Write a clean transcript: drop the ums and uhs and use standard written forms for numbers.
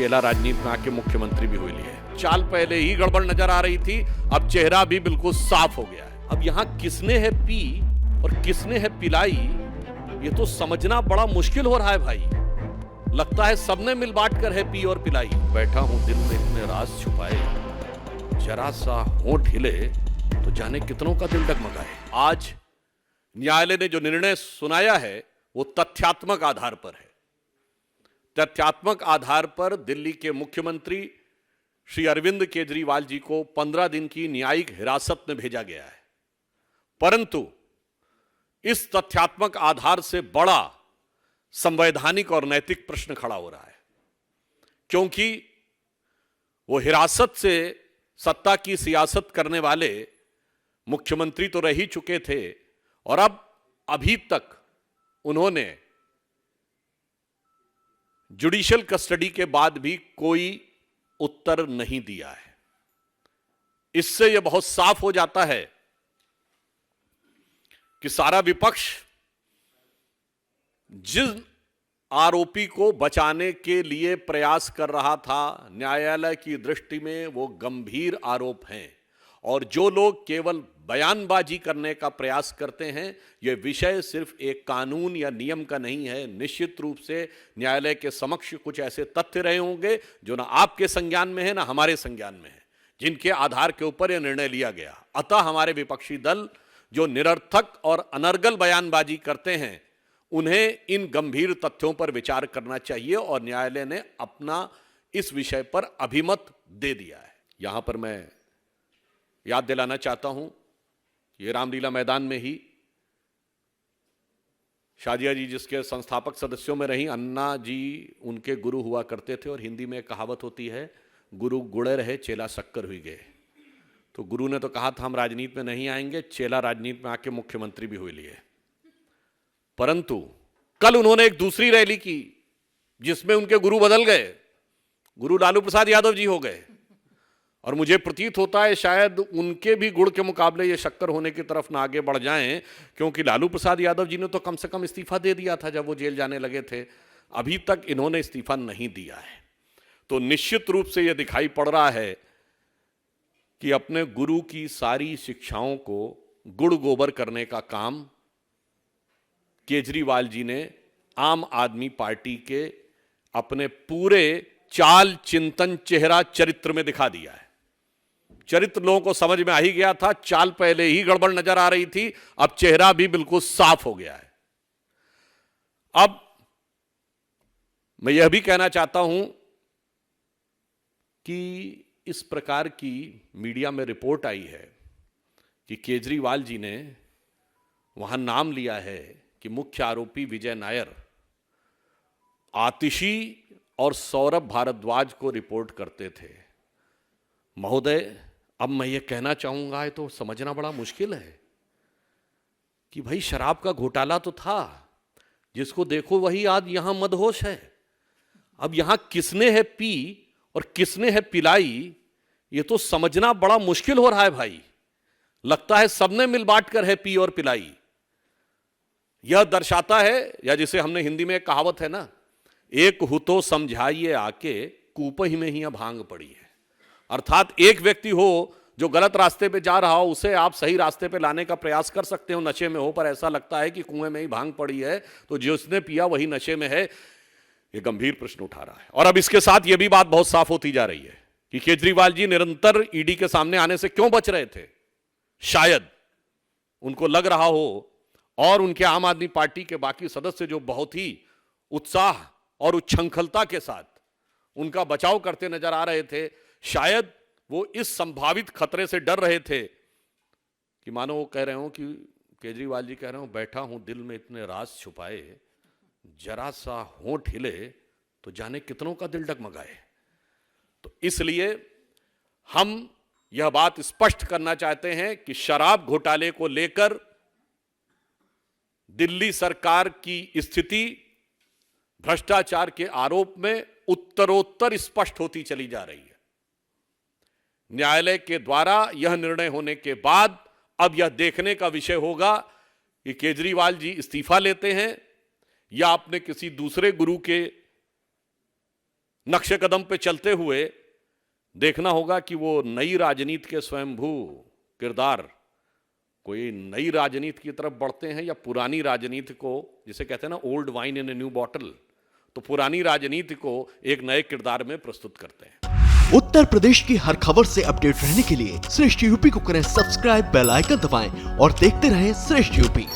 चेला राजनीति में आके मुख्यमंत्री भी हुई है। चाल पहले ही गड़बड़ नजर आ रही थी, अब चेहरा भी बिल्कुल साफ हो गया है। अब यहां किसने है पी और किसने है पिलाई, ये तो समझना बड़ा मुश्किल हो रहा है भाई। लगता है सबने मिल बांट कर है पी और पिलाई। बैठा हूं दिल में इतने राज छुपाए, जरा सा होंठ हिले तो जाने कितनों का दिल डगमगाए। आज न्यायालय ने जो निर्णय सुनाया है वो तथ्यात्मक आधार पर है। तथ्यात्मक आधार पर दिल्ली के मुख्यमंत्री श्री अरविंद केजरीवाल जी को 15 दिन की न्यायिक हिरासत में भेजा गया है। परंतु इस तथ्यात्मक आधार से बड़ा संवैधानिक और नैतिक प्रश्न खड़ा हो रहा है, क्योंकि वो हिरासत से सत्ता की सियासत करने वाले मुख्यमंत्री तो रह ही चुके थे और अब अभी तक उन्होंने जुडिशियल कस्टडी के बाद भी कोई उत्तर नहीं दिया है। इससे यह बहुत साफ हो जाता है कि सारा विपक्ष जिन आरोपी को बचाने के लिए प्रयास कर रहा था, न्यायालय की दृष्टि में वो गंभीर आरोप हैं, और जो लोग केवल बयानबाजी करने का प्रयास करते हैं, यह विषय सिर्फ एक कानून या नियम का नहीं है। निश्चित रूप से न्यायालय के समक्ष कुछ ऐसे तथ्य रहे होंगे जो ना आपके संज्ञान में है ना हमारे संज्ञान में है, जिनके आधार के ऊपर यह निर्णय लिया गया। अतः हमारे विपक्षी दल जो निरर्थक और अनर्गल बयानबाजी करते हैं, उन्हें इन गंभीर तथ्यों पर विचार करना चाहिए और न्यायालय ने अपना इस विषय पर अभिमत दे दिया है। यहां पर मैं याद दिलाना चाहता हूं, ये रामलीला मैदान में ही शादिया जी जिसके संस्थापक सदस्यों में रही, अन्ना जी उनके गुरु हुआ करते थे और हिंदी में एक कहावत होती है, गुरु गुड़े रहे चेला शक्कर हुई गए। तो गुरु ने तो कहा था हम राजनीति में नहीं आएंगे, चेला राजनीति में आके मुख्यमंत्री भी हुई लिए। परंतु कल उन्होंने एक दूसरी रैली की जिसमें उनके गुरु बदल गए, गुरु लालू प्रसाद यादव जी हो गए, और मुझे प्रतीत होता है शायद उनके भी गुड़ के मुकाबले ये शक्कर होने की तरफ ना आगे बढ़ जाएं, क्योंकि लालू प्रसाद यादव जी ने तो कम से कम इस्तीफा दे दिया था जब वो जेल जाने लगे थे। अभी तक इन्होंने इस्तीफा नहीं दिया है। तो निश्चित रूप से यह दिखाई पड़ रहा है कि अपने गुरु की सारी शिक्षाओं को गुड़ गोबर करने का काम केजरीवाल जी ने आम आदमी पार्टी के अपने पूरे चाल चिंतन चेहरा चरित्र में दिखा दिया है। चरित्र लोगों को समझ में आ ही गया था, चाल पहले ही गड़बड़ नजर आ रही थी, अब चेहरा भी बिल्कुल साफ हो गया है। अब मैं यह भी कहना चाहता हूं कि इस प्रकार की मीडिया में रिपोर्ट आई है कि केजरीवाल जी ने वहां नाम लिया है कि मुख्य आरोपी विजय नायर आतिशी और सौरभ भारद्वाज को रिपोर्ट करते थे। महोदय, अब मैं ये कहना चाहूंगा, ये तो समझना बड़ा मुश्किल है कि भाई शराब का घोटाला तो था, जिसको देखो वही आज यहां मदहोश है। अब यहां किसने है पी और किसने है पिलाई, ये तो समझना बड़ा मुश्किल हो रहा है भाई। लगता है सबने मिल बांट कर है पी और पिलाई। यह दर्शाता है, या जिसे हमने हिंदी में एक कहावत है ना, एक हु तो समझाइए आके कूप ही में ही भांग पड़ी है। अर्थात एक व्यक्ति हो जो गलत रास्ते पे जा रहा हो, उसे आप सही रास्ते पे लाने का प्रयास कर सकते हो, नशे में हो, पर ऐसा लगता है कि कुएं में ही भांग पड़ी है, तो जिसने पिया वही नशे में है। यह गंभीर प्रश्न उठा रहा है। और अब इसके साथ यह भी बात बहुत साफ होती जा रही है कि केजरीवाल जी निरंतर ईडी के सामने आने से क्यों बच रहे थे। शायद उनको लग रहा हो, और उनके आम आदमी पार्टी के बाकी सदस्य जो बहुत ही उत्साह और उच्छृंखलता के साथ उनका बचाव करते नजर आ रहे थे, शायद वो इस संभावित खतरे से डर रहे थे कि मानो वो कह रहे हो कि केजरीवाल जी कह रहे हो, बैठा हूं दिल में इतने राज छुपाए, जरा सा होंठ हिले तो जाने कितनों का दिल डगमगाए। तो इसलिए हम यह बात स्पष्ट करना चाहते हैं कि शराब घोटाले को लेकर दिल्ली सरकार की स्थिति भ्रष्टाचार के आरोप में उत्तरोत्तर स्पष्ट होती चली जा रही है। न्यायालय के द्वारा यह निर्णय होने के बाद अब यह देखने का विषय होगा कि केजरीवाल जी इस्तीफा लेते हैं या अपने किसी दूसरे गुरु के नक्शे कदम पे चलते हुए देखना होगा कि वो नई राजनीति के स्वयंभू किरदार कोई नई राजनीति की तरफ बढ़ते हैं या पुरानी राजनीति को, जिसे कहते हैं ना old wine in a new bottle, तो पुरानी राजनीति को एक नए किरदार में प्रस्तुत करते हैं। उत्तर प्रदेश की हर खबर से अपडेट रहने के लिए श्रेष्ठ यूपी को करें सब्सक्राइब, बेल आइकन दबाएं और देखते रहें श्रेष्ठ यूपी।